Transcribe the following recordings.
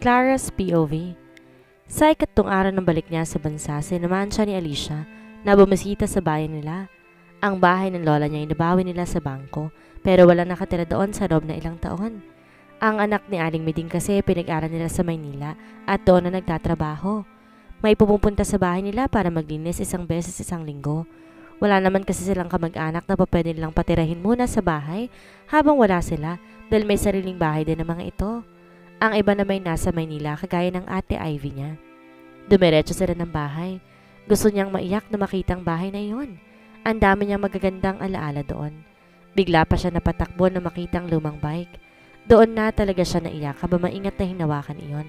Clara's POV. Sa ikatlong araw ng balik niya sa bansa, sinamahan siya ni Alicia na bumisita sa bayan nila. Ang bahay ng lola niya ay nabawi nila sa bangko, pero wala nakatira doon sa loob na ilang taon. Ang anak ni Aling Miding kasi pinag-aral nila sa Maynila at doon na nagtatrabaho. May pumupunta sa bahay nila para maglinis isang beses isang linggo. Wala naman kasi silang kamag-anak na pwede nilang patirahin muna sa bahay habang wala sila dahil may sariling bahay din ng mga ito. Ang iba na may nasa Maynila kagaya ng ate Ivy niya. Dumiretso sila ng bahay. Gusto niyang maiyak na makita ang bahay na iyon. Ang dami niyang magagandang alaala doon. Bigla pa siya napatakbo na makita ang lumang bike. Doon na talaga siya naiyak habang maingat na hinawakan iyon.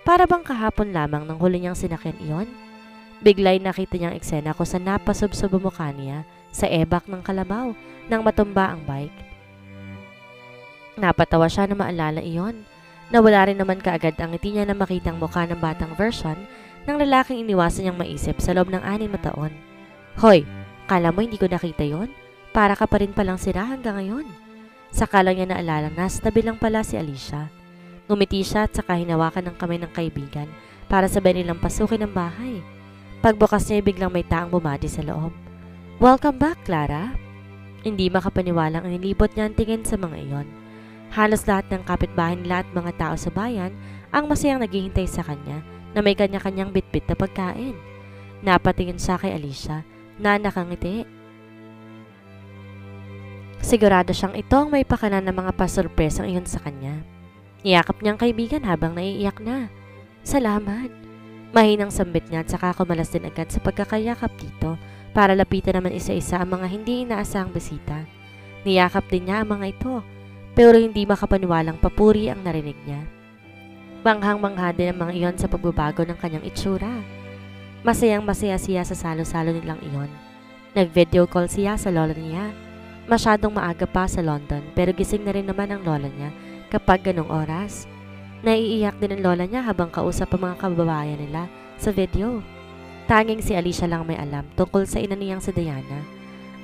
Para bang kahapon lamang nang huli niyang sinakyan iyon? Bigla'y nakita niyang eksena kung saan napasubsob ang mukha niya sa ebak ng kalabaw nang matumba ang bike. Napatawa siya na maalala iyon. Nawala rin naman kaagad ang ngiti niya na makita ang mukha ng batang version ng lalaking iniwasan niyang maisip sa loob ng 6 na taon. Hoy, kala mo hindi ko nakita yon? Para ka pa rin palang sira hanggang ngayon. Saka lang niya naalala na sa tabi lang pala si Alicia. Ngumiti siya at saka hinawakan ng kamay ng kaibigan para sabay nilang pasukin ang bahay. Pagbukas niya biglang may taong bumati sa loob. Welcome back, Clara. Hindi makapaniwalang inilibot niya ang tingin sa mga iyon. Halos lahat ng kapitbahay nila at mga tao sa bayan ang masayang naghihintay sa kanya na may kanya-kanyang bitbit na pagkain. Napatingin siya kay Alicia na nakangiti. Sigurado siyang ito ang may pakanan ng mga pasurpresang iyon sa kanya. Niyakap niyang kaibigan habang naiiyak na. Salamat. Mahinang sambit niya at saka kumalas din agad sa pagkakayakap dito para lapitan naman isa-isa ang mga hindi inaasahang bisita. Niyakap din niya ang mga ito. Pero hindi makapaniwalang papuri ang narinig niya. Manghang-mangha din ang mga iyon sa pagbabago ng kanyang itsura. Masayang masaya siya sa salo-salo nilang iyon. Nag-video call siya sa lola niya. Masyadong maaga pa sa London pero gising na rin naman ang lola niya kapag ganong oras. Naiiyak din ang lola niya habang kausap ang mga kababayan nila sa video. Tanging si Alicia lang may alam tungkol sa ina niyang si Diana.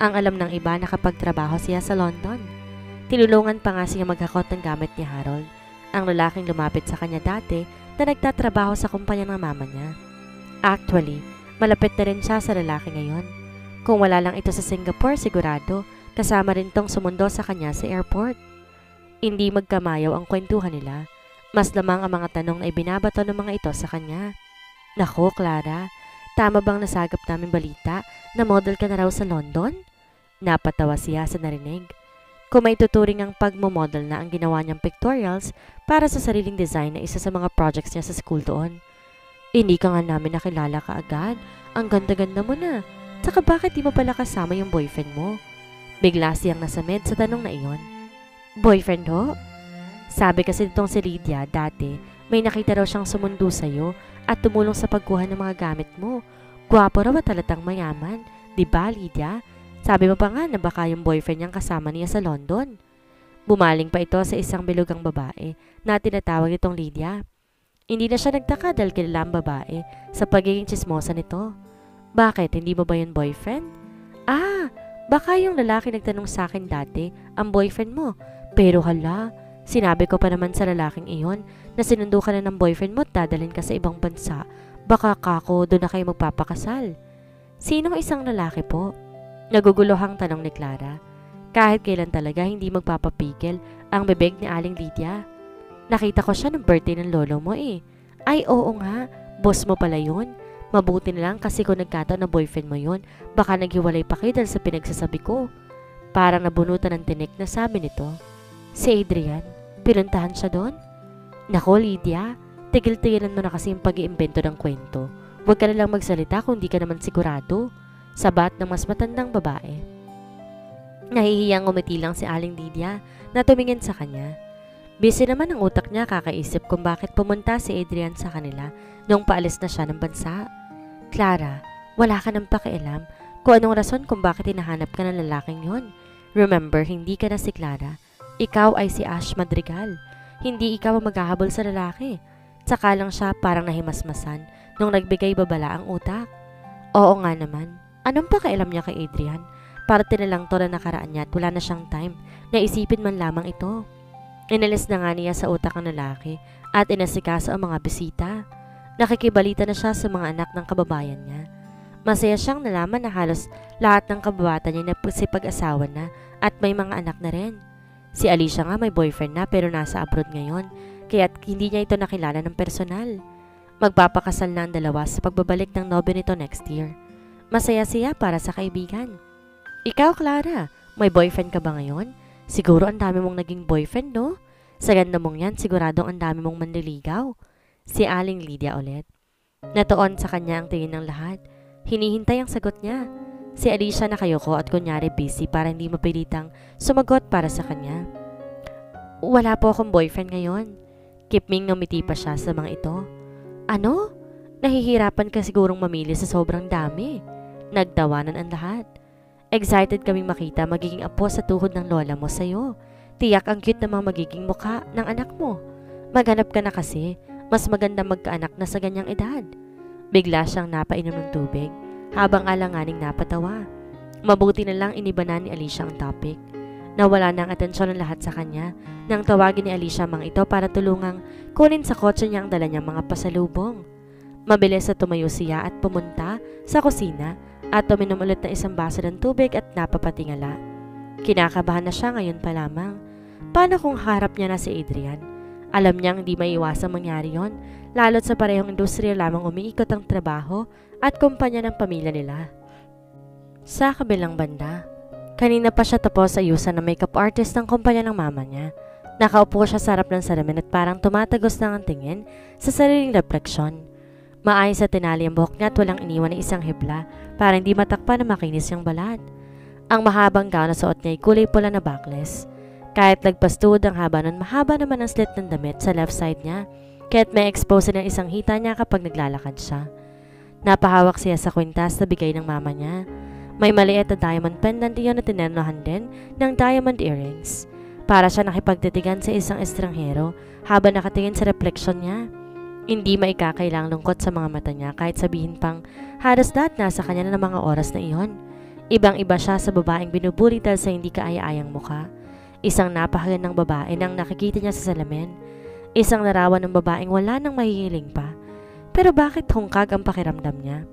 Ang alam ng iba na kapag trabaho siya sa London. Tinulungan pa nga siya maghakot ng gamit ni Harold, ang lalaking lumapit sa kanya dati na nagtatrabaho sa kumpanya ng mama niya. Actually, malapit na rin siya sa lalaki ngayon. Kung wala lang ito sa Singapore, sigurado, kasama rin tong sumundo sa kanya sa airport. Hindi magkamayaw ang kwentuhan nila. Mas lamang ang mga tanong na ibinabato ng mga ito sa kanya. Nako, Clara, tama bang nasagap namin balita na model ka na raw sa London? Napatawa siya sa narinig. Kung may tuturing ang pagmomodel na ang ginawa niyang pictorials para sa sariling design na isa sa mga projects niya sa school doon. Hindi ka nga namin nakilala kaagad. Ang ganda-ganda mo na. Tsaka bakit di mo pala kasama yung boyfriend mo? Bigla siyang nasamid sa tanong na iyon. Boyfriend ho? Sabi kasi nitong si Lydia dati, may nakita raw siyang sumundo sa'yo at tumulong sa pagkuha ng mga gamit mo. Gwapo raw at talatang mayaman. Diba, Lydia? Sabi mo pa nga na baka yung boyfriend niyang kasama niya sa London. Bumaling pa ito sa isang bilugang babae na tinatawag itong Lydia. Hindi na siya nagtaka dahil kilala ang babae sa pagiging tsismosa nito. Bakit? Hindi mo ba yung boyfriend? Ah, baka yung lalaki nagtanong sa akin dati ang boyfriend mo. Pero hala, sinabi ko pa naman sa lalaking iyon na sinundo ka na ng boyfriend mo at dadalhin ka sa ibang bansa. Baka kako doon na kayo magpapakasal. Sinong isang lalaki po? Naguguluhang tanong ni Clara. Kahit kailan talaga hindi magpapapigil ang bibig ni Aling Lydia. Nakita ko siya ng birthday ng lolo mo eh. Ay oo nga, boss mo pala yun. Mabuti na lang kasi kung nagkataon na boyfriend mo yun, baka naghiwalay pa kayo dahil sa pinagsasabi ko. Parang nabunutan ng tinik na sabi nito. Si Adrian, pinuntahan siya doon? Nako Lydia, tigil-tigilan mo na kasi yung pag-iimbento ng kwento. Huwag ka na lang magsalita kung di ka naman sigurado. Sabat ng mas matandang babae. Nahihiyang umiti lang si Aling Lydia na tumingin sa kanya. Busy naman ang utak niya kakaisip kung bakit pumunta si Adrian sa kanila nung paalis na siya ng bansa. Clara, wala ka nang pakialam kung anong rason kung bakit hinahanap ka ng lalaking yon. Remember, hindi ka na si Clara. Ikaw ay si Ash Madrigal. Hindi ikaw ang maghahabol sa lalaki. Tsaka lang siya parang nahimasmasan nung nagbigay babala ang utak. Oo nga naman. Anong pakialam niya kay Adrian? Parte na lang to na nakaraan niya at wala na siyang time na isipin man lamang ito. Inalis na nga niya sa utak ng lalaki at inasikaso ang mga bisita. Nakikibalita na siya sa mga anak ng kababayan niya. Masaya siyang nalaman na halos lahat ng kababata niya nagsipag-asawa na at may mga anak na rin. Si Alicia nga may boyfriend na pero nasa abroad ngayon, kaya't hindi niya ito nakilala ng personal. Magpapakasal na ang dalawa sa pagbabalik ng nobyo nito next year. Masaya siya para sa kaibigan. Ikaw, Clara, may boyfriend ka ba ngayon? Siguro ang dami mong naging boyfriend, no? Sa ganda mong yan, siguradong ang dami mong manliligaw. Si Aling Lydia ulit. Natuon sa kanya ang tingin ng lahat. Hinihintay ang sagot niya. Si Alicia nakayoko at kunyari busy para hindi mapilitang sumagot para sa kanya. Wala po akong boyfriend ngayon. Kipming ngumiti pa siya sa mga ito. Ano? Nahihirapan ka sigurong mamili sa sobrang dami. Nagtawanan ang lahat. Excited kaming makita magiging apo sa tuhod ng lola mo sa'yo. Tiyak ang cute na mga magiging mukha ng anak mo. Maghanap ka na kasi. Mas maganda magkaanak na sa ganyang edad. Bigla siyang napainom ng tubig habang alanganing napatawa. Mabuti na lang iniba na ni Alicia ang topic. Nawala na ang atensyon ng lahat sa kanya nang tawagin ni Alicia mga ito para tulungang kunin sa kotse niya ang dala niyang mga pasalubong. Mabilis na tumayo siya at pumunta sa kusina at uminom ulit ng isang baso ng tubig at napapatingala. Kinakabahan na siya ngayon pa lamang. Paano kung harap niya na si Adrian? Alam niyang hindi maiwasang mangyari yon, lalo't sa parehong industriya lamang umiikot ang trabaho at kumpanya ng pamilya nila. Sa kabilang banda, kanina pa siya tapos ayusan ng makeup artist ng kumpanya ng mama niya. Nakaupo siya sa harap ng salamin at parang tumatagos lang ang tingin sa sariling refleksyon. Maayos sa tinali ang buhok niya at walang iniwan na isang hibla para hindi matakpan na makinis yung balat. Ang mahabang gown na suot niya ay kulay pula na backless. Kahit lagpas tuhod ang haba nun, mahaba naman ang slit ng damit sa left side niya, kaya't may expose ng isang hita niya kapag naglalakad siya. Napahawak siya sa kwintas na bigay ng mama niya. May maliit na diamond pendant iyon na tinernohan din ng diamond earrings. Para siya nakipagtitigan sa isang estranghero habang nakatingin sa refleksyon niya. Hindi maikakailang lungkot sa mga mata niya kahit sabihin pang halos lahat nasa kanya na ng mga oras na iyon. Ibang-iba siya sa babaeng binubuli dahil sa hindi kaaya-ayang mukha. Isang napakagandang babae nang nakikita niya sa salamin. Isang larawan ng babaeng wala nang mahihiling pa. Pero bakit hungkag ang pakiramdam niya?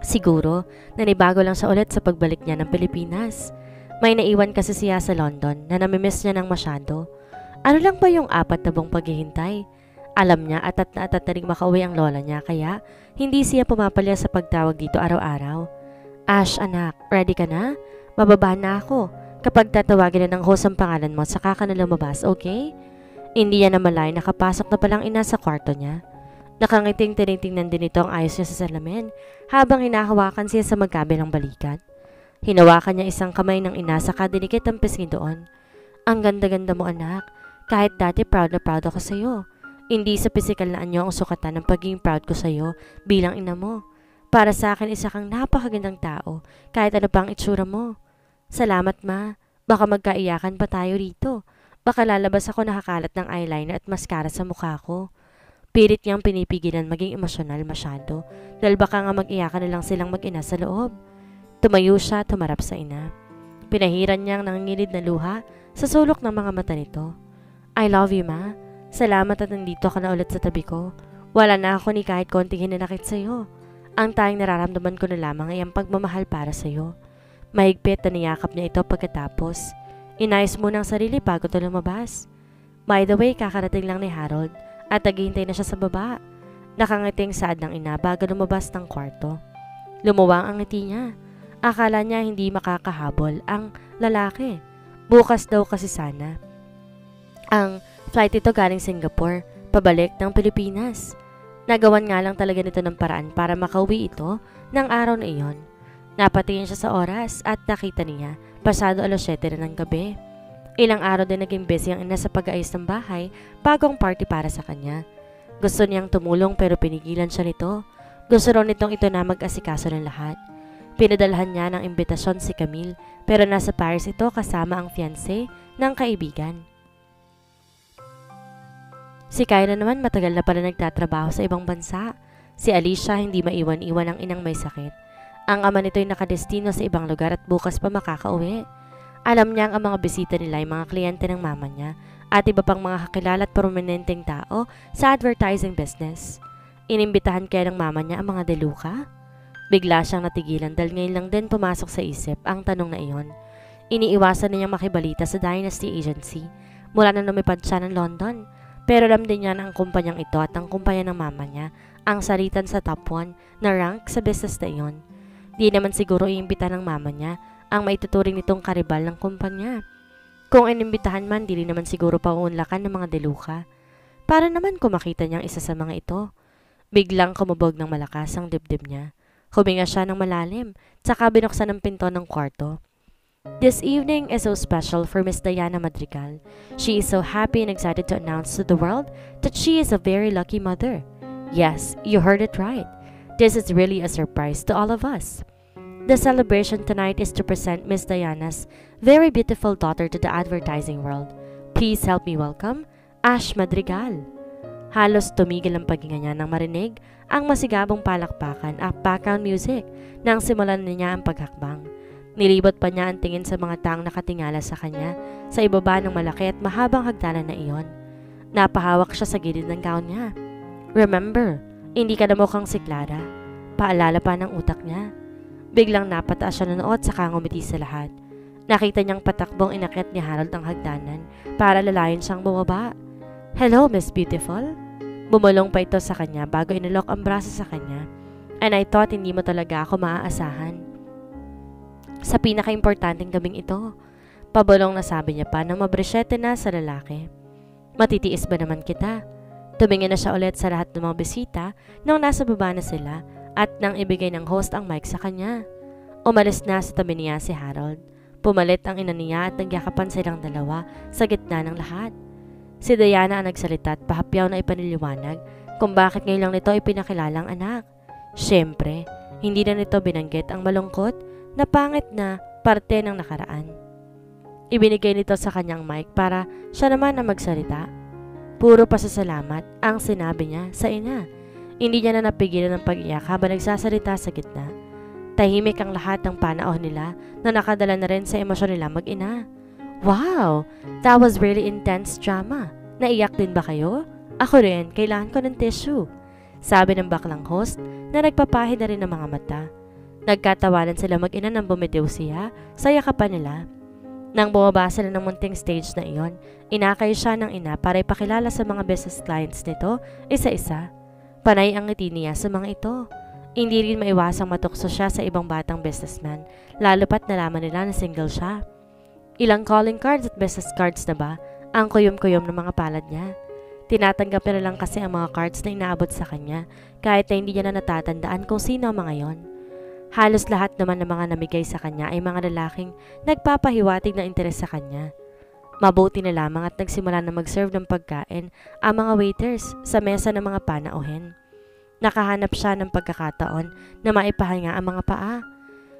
Siguro, nanibago lang siya ulit sa pagbalik niya ng Pilipinas. May naiwan kasi siya sa London na namimiss niya ng masyado. Ano lang ba yung 4 na buwang paghihintay? Alam niya at na ring makauwi ang lola niya kaya hindi siya pumapalya sa pagtawag dito araw-araw. Ash anak, ready ka na? Mababa na ako. Kapag tatawagin na ng host ang pangalan mo, saka ka na lumabas, okay? Hindi niya na malay nakapasok na palang ina sa kwarto niya. Nakangiting tinitingnan din ito ang ayos niya sa salamin habang hinahawakan siya sa magkabilang balikat. Hinawakan niya isang kamay ng ina saka dinikit ang pisngi doon. Ang ganda-ganda mo anak, kahit dati proud na proud ako sa'yo. Hindi sa pisikal na anyo ang sukatan ng pagiging proud ko sa'yo bilang ina mo. Para sa akin isa kang napakagandang tao kahit ano pang itsura mo. Salamat ma, baka magkaiyakan pa tayo rito. Baka lalabas ako nakakalat ng eyeliner at mascara sa mukha ko. Pilit niyang pinipigilan maging emosyonal masyado dahil baka nga mag-iyakan na lang silang mag-ina sa loob. Tumayo siya, tumarap sa ina. Pinahiran niyang nangingilid na luha sa sulok ng mga mata nito. I love you ma. Salamat at nandito ka na ulit sa tabi ko. Wala na ako ni kahit konting hinanakit sa'yo. Ang tayong nararamdaman ko na lamang ay ang pagmamahal para sa'yo. Mahigpit na niyakap niya ito pagkatapos. Inayos muna ang sarili bago ito lumabas. By the way, kakarating lang ni Harold at naghihintay na siya sa baba. Nakangiting saad ng ina bago lumabas ng kwarto. Lumuwang ang ngiti niya. Akala niya hindi makakahabol ang lalaki. Bukas daw kasi sana. Ang flight ito galing Singapore, pabalik ng Pilipinas. Nagawan nga lang talaga nito ng paraan para makauwi ito ng araw na iyon. Napatingin siya sa oras at nakita niya, pasado 7:00 na ng gabi. Ilang araw din naging busy ang ina sa pag-aayos ng bahay, bagong party para sa kanya. Gusto niyang tumulong pero pinigilan siya nito. Gusto raw nitong ito na mag-asikaso ng lahat. Pinadalhan niya ng imbitasyon si Camille pero nasa Paris ito kasama ang fiancé ng kaibigan. Si Kyra naman matagal na pala nagtatrabaho sa ibang bansa. Si Alicia hindi maiwan-iwan ang inang may sakit. Ang ama nito'y nakadestino sa ibang lugar at bukas pa makakauwi. Alam niya ang mga bisita nila ay mga kliyente ng mama niya at iba pang mga kakilala at prominenteng tao sa advertising business. Inimbitahan kaya ng mama niya ang mga deluka? Bigla siyang natigilan dahil ngayon lang din pumasok sa isip ang tanong na iyon. Iniiwasan na niyang makibalita sa Dynasty Agency mula na lumipad siya ng London. Pero alam din niya na ang kumpanyang ito at ang kumpanya ng mama niya ang salitan sa top 1 na rank sa business na iyon. Di naman siguro iimbita ng mama niya ang maituturing nitong karibal ng kumpanya. Kung inimbitahan man, di rin naman siguro pauunlakan ng mga deluka. Para naman kung makita niyang isa sa mga ito. Biglang kumubog ng malakas ang dibdib niya. Huminga siya ng malalim, tsaka binuksan ang pinto ng kwarto. This evening is so special for Miss Diana Madrigal. She is so happy and excited to announce to the world that she is a very lucky mother. Yes, you heard it right. This is really a surprise to all of us. The celebration tonight is to present Miss Diana's very beautiful daughter to the advertising world. Please help me welcome Ash Madrigal. Halos tumigil ang paghinga niya nang marinig ang masigabong palakpakan at background music nang simulan niya ang paghakbang. Nilibot pa niya ang tingin sa mga taong nakatingala sa kanya sa ibaba ng malaki at mahabang hagdanan na iyon. Napahawak siya sa gilid ng gown niya. Remember, hindi ka na mukhang si Clara. Paalala pa ng utak niya. Biglang napataas siya ng noo at saka ngumiti sa lahat. Nakita niyang patakbong inakyat ni Harold ang hagdanan para lalayon siyang bumaba. Hello, Miss Beautiful? Bumulong pa ito sa kanya bago inilok ang braso sa kanya. And I thought hindi mo talaga ako maaasahan. Sa pinaka-importanting gabing ito, pabulong na sabi niya pa nang mabresyete na sa lalaki. Matitiis ba naman kita? Tumingin na siya ulit sa lahat ng mga bisita nang nasa baba na sila at nang ibigay ng host ang mic sa kanya. Umalis na sa tabi niya si Harold. Pumalit ang ina niya at nagyakapan silang dalawa sa gitna ng lahat. Si Diana ang nagsalita at pahapyaw na ipaniliwanag kung bakit ngayon lang nito ipinakilalang anak. Siyempre, hindi na nito binanggit ang malungkot na pangit na parte ng nakaraan. Ibinigay nito sa kanyang mic para siya naman ang magsalita. Puro pasasalamat ang sinabi niya sa ina. Hindi niya na napigilan ng pag-iyak habang nagsasalita sa gitna. Tahimik ang lahat ng panahon nila na nakadala na rin sa emosyon nila mag-ina. Wow! That was really intense drama. Naiyak din ba kayo? Ako rin, kailangan ko ng tissue. Sabi ng baklang host na nagpapahid na rin ng mga mata. Nagkatawanan sila mag-ina nang bumitiw siya sa yakapan nila. Nang bumaba sila ng munting stage na iyon, inakay siya ng ina para ipakilala sa mga business clients nito isa-isa. Panay ang ngiti niya sa mga ito. Hindi rin maiwasang matukso siya sa ibang batang businessman, lalo pat nalaman nila na single siya. Ilang calling cards at business cards na ba ang kuyom-kuyom ng mga palad niya? Tinatanggap na lang kasi ang mga cards na inaabot sa kanya kahit na hindi niya na natatandaan kung sino ang mga yon. Halos lahat naman ng mga namigay sa kanya ay mga lalaking nagpapahiwatig ng interes sa kanya. Mabuti na lamang at nagsimula na mag-serve ng pagkain ang mga waiters sa mesa ng mga panauhin. Nakahanap siya ng pagkakataon na maipahinga ang mga paa.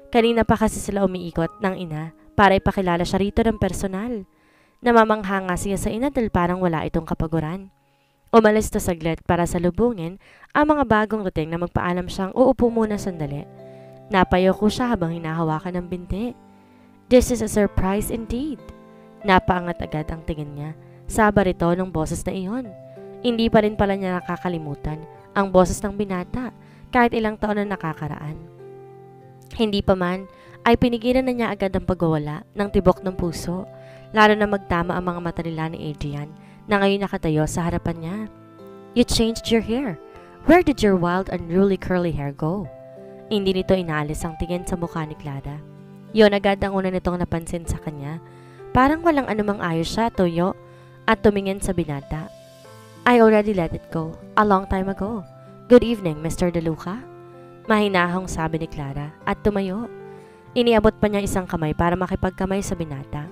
Kanina pa kasi sila umiikot ng ina para ipakilala siya rito ng personal. Namamangha nga siya sa ina dahil parang wala itong kapaguran. Umalis to saglit para salubungin ang mga bagong dating na magpaalam siyang uupo muna sandali. Napayoko siya habang hinahawakan ng binti. This is a surprise indeed. Napaangat agad ang tingin niya sa barito ng boses na iyon. Hindi pa rin pala niya nakakalimutan ang boses ng binata kahit ilang taon na nakakaraan. Hindi pa man ay pinigilan na niya agad ang pagwawala ng tibok ng puso, lalo na magtama ang mga mata nila ni Adrian na ngayon nakatayo sa harapan niya. You changed your hair. Where did your wild unruly curly hair go? Hindi nito inaalis ang tingin sa mukha ni Clara. Yun agad ang una nitong napansin sa kanya. Parang walang anumang ayos siya, tuyo, at tumingin sa binata. I already let it go, a long time ago. Good evening, Mr. De Luca. Mahinahong sabi ni Clara at tumayo. Iniabot pa niya isang kamay para makipagkamay sa binata.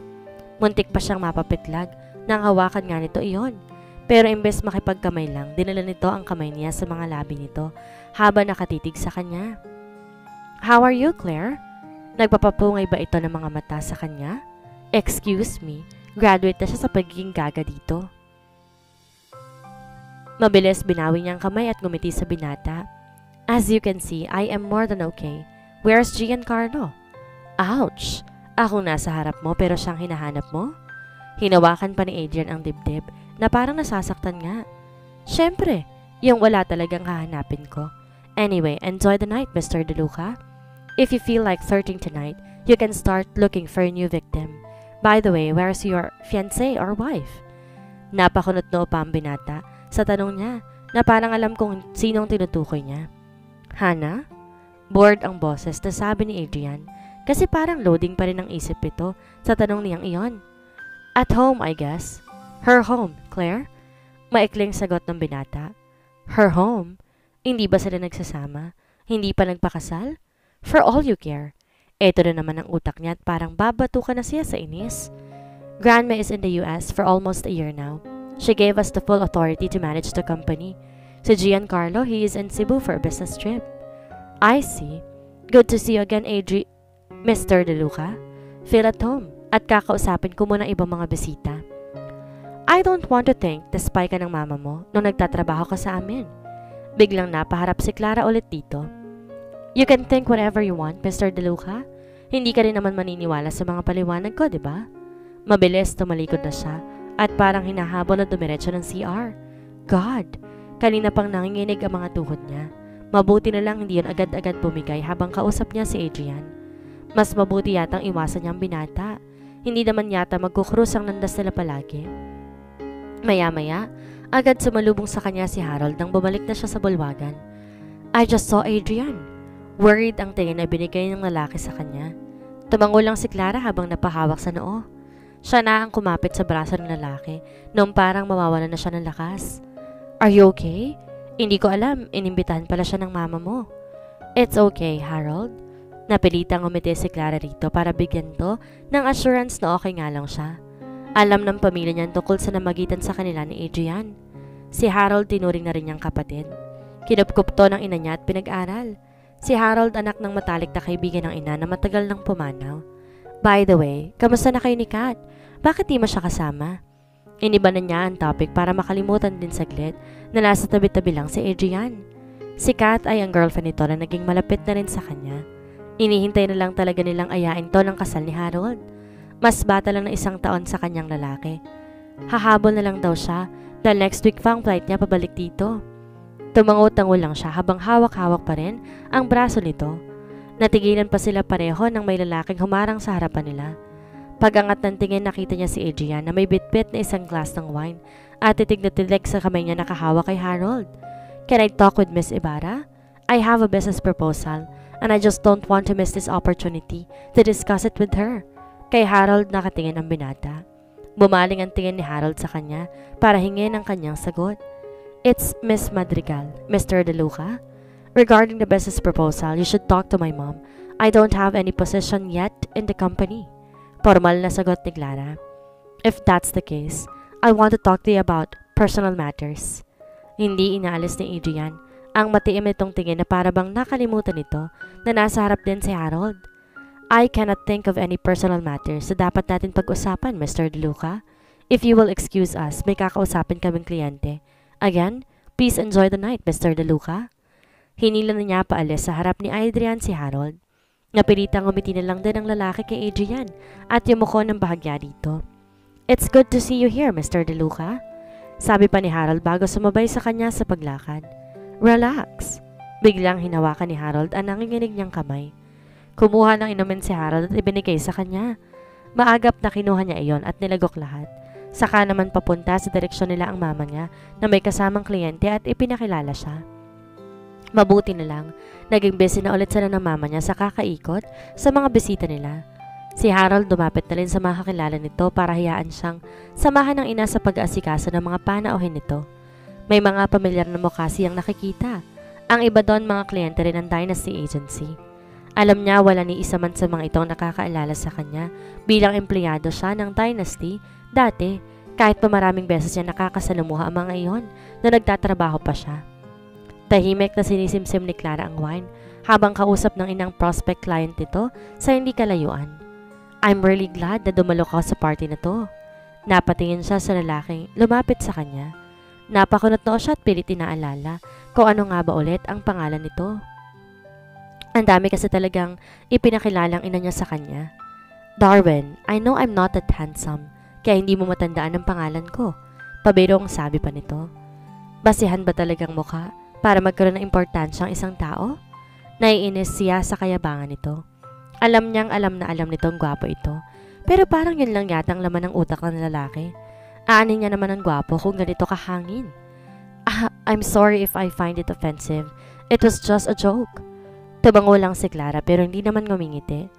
Muntik pa siyang mapapitlag nang hawakan nga nito iyon. Pero imbes makipagkamay lang, dinala nito ang kamay niya sa mga labi nito habang nakatitig sa kanya. How are you, Claire? Nagpapapungay ba ito ng mga mata sa kanya? Excuse me, graduate na siya sa pagiging gaga dito. Mabilis binawi niya ang kamay at ngumiti sa binata. As you can see, I am more than okay. Where's Giancarlo? Ouch! Ako nasa harap mo pero siyang hinahanap mo? Hinawakan pa ni Adrian ang dibdib na parang nasasaktan nga. Siyempre, yung wala talagang hahanapin ko. Anyway, enjoy the night, Mr. DeLuca. If you feel like flirting tonight, you can start looking for a new victim. By the way, where's your fiancé or wife? Napakunot-noo pa ang binata sa tanong niya na parang alam kung sinong tinutukoy niya. Hana? Bored ang boses na sabi ni Adrian kasi parang loading pa rin ang isip ito sa tanong niyang iyon. At home, I guess. Her home, Claire? Maikling sagot ng binata. Her home? Hindi ba sila nagsasama? Hindi pa nagpakasal? For all you care. Eto na naman ang utak niya at parang babatukan na siya sa inis. Grandma is in the US for almost a year now. She gave us the full authority to manage the company. Si Giancarlo, he is in Cebu for a business trip. I see. Good to see you again, Mr. DeLuca. Feel at home at kakausapin ko muna ibang mga bisita. I don't want to think the spy ka ng mama mo nung nagtatrabaho ka sa amin. Biglang napaharap si Clara ulit dito. You can think whatever you want, Mr. DeLuca. Hindi ka rin naman maniniwala sa mga paliwanag ko, di ba? Mabilis tumalikod na siya at parang hinahabol na dumiretso ng CR. God! Kanina pang nanginginig ang mga tuhod niya. Mabuti na lang hindi yun agad-agad bumigay habang kausap niya si Adrian. Mas mabuti yatang iwasan niya ang binata. Hindi naman yata magkukrus ang landas nila palagi. Maya-maya, agad sumalubong sa kanya si Harold nang bumalik na siya sa bulwagan. I just saw Adrian. Worried ang tingin na binigay ng lalaki sa kanya. Tumango lang si Clara habang napahawak sa noo. Siya na ang kumapit sa braso ng lalaki noong parang mawawalan na siya ng lakas. Are you okay? Hindi ko alam, inimbitahan pala siya ng mama mo. It's okay, Harold. Napilitang umiti si Clara rito para bigyan to ng assurance na okay nga lang siya. Alam ng pamilya niyan tungkol sa namagitan sa kanila ni Adrian. Si Harold tinuring na rin niyang kapatid. Kinupkup to ng ina niya at pinag-aral. Si Harold anak ng matalik na kaibigan ng ina na matagal nang pumanaw. By the way, kamusta na kayo ni Kat? Bakit di mo siya kasama? Iniba na niya ang topic para makalimutan din saglit na nasa tabi-tabi lang si Adrian. Si Kat ay ang girlfriend nito na naging malapit na rin sa kanya. Inihintay na lang talaga nilang ayain to ng kasal ni Harold. Mas bata lang na 1 taon sa kanyang lalaki. Hahabol na lang daw siya dahil next week pa ang flight niya pabalik dito. Tumango-tango lang siya habang hawak-hawak pa rin ang braso nito. Natigilan pa sila pareho nang may lalaking humarang sa harapan nila. Pag-angat ng tingin nakita niya si Adrian na may bitbit na 1 glass ng wine at titig na tilig sa kamay niya nakahawak kay Harold. Can I talk with Miss Ibarra? I have a business proposal and I just don't want to miss this opportunity to discuss it with her. Kay Harold nakatingin ang binata. Bumaling ang tingin ni Harold sa kanya para hingin ang kanyang sagot. It's Miss Madrigal, Mr. DeLuca. Regarding the business proposal, you should talk to my mom. I don't have any position yet in the company. Formal na sagot ni Clara. If that's the case, I want to talk to you about personal matters. Hindi inaalis ni Adrian ang matiim nitong tingin na para bang nakalimutan nito na nasa harap din si Harold. I cannot think of any personal matters na dapat natin pag-usapan, Mr. DeLuca. If you will excuse us, may kakausapin kaming kliyente. Again, please enjoy the night, Mr. DeLuca. Hinila na niya paalis sa harap ni Adrian si Harold. Napilitang umiti na lang din ang lalaki kay Adrian at yumuko ng bahagya dito. It's good to see you here, Mr. DeLuca. Sabi pa ni Harold bago sumabay sa kanya sa paglakad. Relax. Biglang hinawakan ni Harold ang nanginginig niyang kamay. Kumuha ng inumin si Harold at ibinigay sa kanya. Maagap na kinuha niya iyon at nilagok lahat. Saka naman papunta sa direksyon nila ang mama niya na may kasamang kliyente at ipinakilala siya. Mabuti na lang, naging busy na ulit sila ng mama niya sa kakaikot sa mga bisita nila. Si Harold dumapit na rin sa mga kakilala nito para hayaan siyang samahan ng ina sa pag-aasikaso ng mga panauhin nito. May mga pamilyar na mukha siyang nakikita. Ang iba doon mga kliyente rin ng Dynasty Agency. Alam niya wala ni isa man sa mga itong nakakaalala sa kanya bilang empleyado siya ng Dynasty dati kahit pa maraming beses niya nakakasalumuha ang mga iyon na nagtatrabaho pa siya. Tahimik na sinisimsim ni Clara ang wine habang kausap ng inang prospect client nito sa hindi kalayuan. I'm really glad na dumalo ka sa party na to. Napatingin siya sa lalaking lumapit sa kanya. Napakunot noo siya at pilit inaalala kung ano nga ba ulit ang pangalan nito. Ang dami kasi talagang ipinakilalang ina niya sa kanya. Darwin, I know I'm not that handsome. kaya hindi mo matandaan ang pangalan ko. Pabirong sabi pa nito. Basihan ba talagang mukha para magkaroon ng importansya ang isang tao? Naiinis siya sa kayabangan nito. Alam niyang alam na alam nitong gwapo ito, pero parang yun lang yata ang laman ng utak ng lalaki. Aanin niya naman ang gwapo kung ganito kahangin. I'm sorry if I find it offensive. It was just a joke. Tubango lang si Clara pero hindi naman ngumingiti.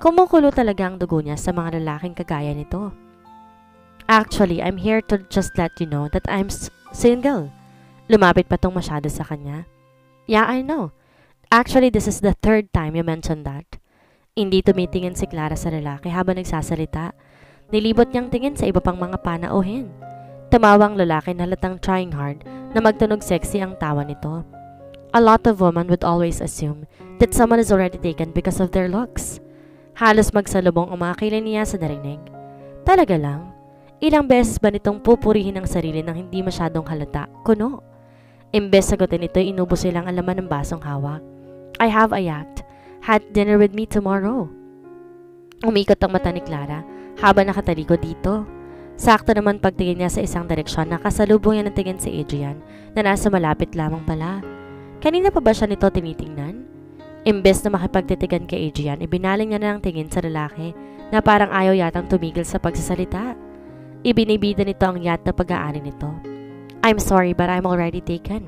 Kumukulo talaga ang dugo niya sa mga lalaking kagaya nito. Actually, I'm here to just let you know that I'm single. Lumapit pa tong masyado sa kanya. Yeah, I know. Actually, this is the third time you mentioned that. Hindi tumitingin si Clara sa lalaki habang nagsasalita. Nilibot niyang tingin sa iba pang mga panauhin. Tumawang lalaki na halatang trying hard na magtunog sexy ang tawa nito. A lot of women would always assume that someone is already taken because of their looks. Halos magsalubong ang mga kilay niya sa narinig. Talaga lang, ilang beses ba nitong pupurihin ang sarili ng hindi masyadong halata? Kuno. Imbes sagutin nito, inubos silang ang laman ng basong hawak. I have a yacht. Had dinner with me tomorrow. Umikot ang mata ni Clara habang nakatalikod dito. Sakto naman pagtingin niya sa isang direksyon na kasalubong niya ng tingin si Adrian na nasa malapit lamang pala. Kanina pa ba siya nito tinitingnan? Imbes na makipagtitigan kay Adrian, ibinaling niya na ng tingin sa lalaki na parang ayaw yatang tumigil sa pagsasalita. Ibinibida nito ang yacht na pag-aari nito. I'm sorry but I'm already taken.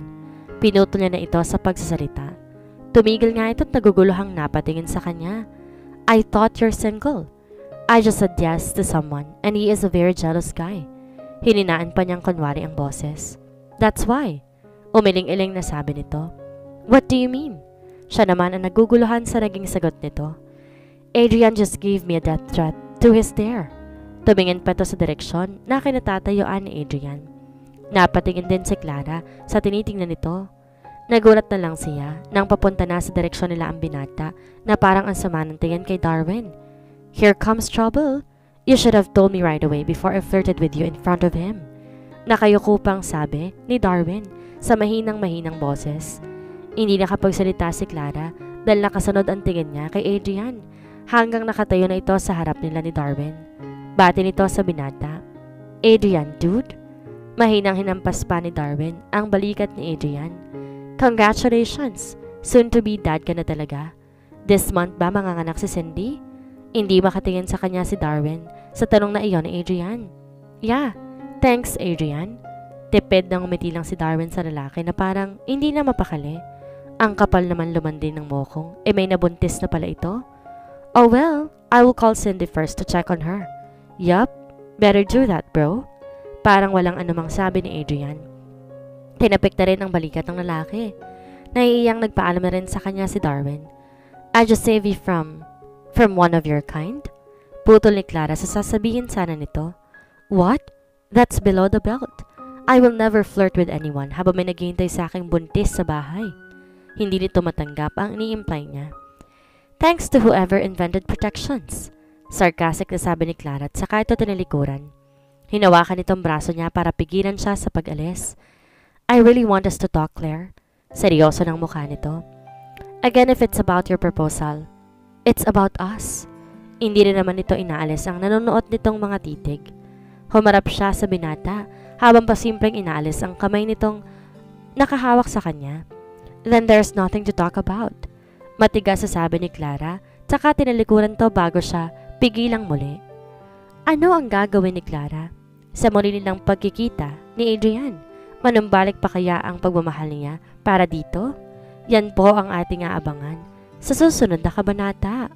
Pinutol niya na ito sa pagsasalita. Tumigil nga ito't naguguluhang napatingin sa kanya. I thought you're single. I just said yes to someone and he is a very jealous guy. Hininaan pa niyang kunwari ang boses. That's why. Umiling-iling na sabi nito. What do you mean? Siya naman ang naguguluhan sa naging sagot nito. Adrian just gave me a death threat to his stare. Tumingin pa to sa direksyon na kinatatayuan ni Adrian. Napatingin din si Clara sa tinitingnan nito. Nagulat na lang siya nang papunta na sa direksyon nila ang binata na parang ang sama ng tingin kay Darwin. Here comes trouble. You should have told me right away before I flirted with you in front of him. Nakayuko pang sabi ni Darwin sa mahinang-mahinang boses. Hindi nakapagsalita si Clara dahil nakasunod ang tingin niya kay Adrian hanggang nakatayo na ito sa harap nila ni Darwin. Bati nito sa binata. Adrian, dude? Mahinang hinampas pa ni Darwin ang balikat ni Adrian. Congratulations! Soon to be dad ka na talaga. This month ba manganganak si Cindy? Hindi makatingin sa kanya si Darwin sa tanong na iyon ni Adrian. Yeah, thanks Adrian. Tipid nang umiti lang si Darwin sa lalaki na parang hindi na mapakali. Ang kapal naman lumandi ng mokong, may nabuntis na pala ito. Oh well, I will call Cindy first to check on her. Yup, better do that bro. Parang walang anumang sabi ni Adrian. Tinapik na rin ang balikat ng lalaki. Naiiyang nagpaalam na rin sa kanya si Darwin. I just save you from one of your kind? Putol ni Clara sa sasabihin sana nito. What? That's below the belt. I will never flirt with anyone habang may naghihintay sa aking buntis sa bahay. Hindi nito matanggap ang ini-imply niya. Thanks to whoever invented protections. Sarcastic na sabi ni Clara at saka ito tinalikuran. Hinawakan itong braso niya para pigilan siya sa pag-alis. I really want us to talk, Claire. Seryoso ng mukha nito. Again, if it's about your proposal, it's about us. Hindi rin naman ito inaalis ang nanonood nitong mga titig. Humarap siya sa binata habang pasimpleng inaalis ang kamay nitong nakahawak sa kanya. Then there's nothing to talk about. Matigas sa sabi ni Clara, tsaka tinalikuran to bago siya pigilang muli. Ano ang gagawin ni Clara? Sa muli nilang pagkikita ni Adrian, manumbalik pa kaya ang pagmamahal niya para dito? Yan po ang ating aabangan sa susunod na kabanata.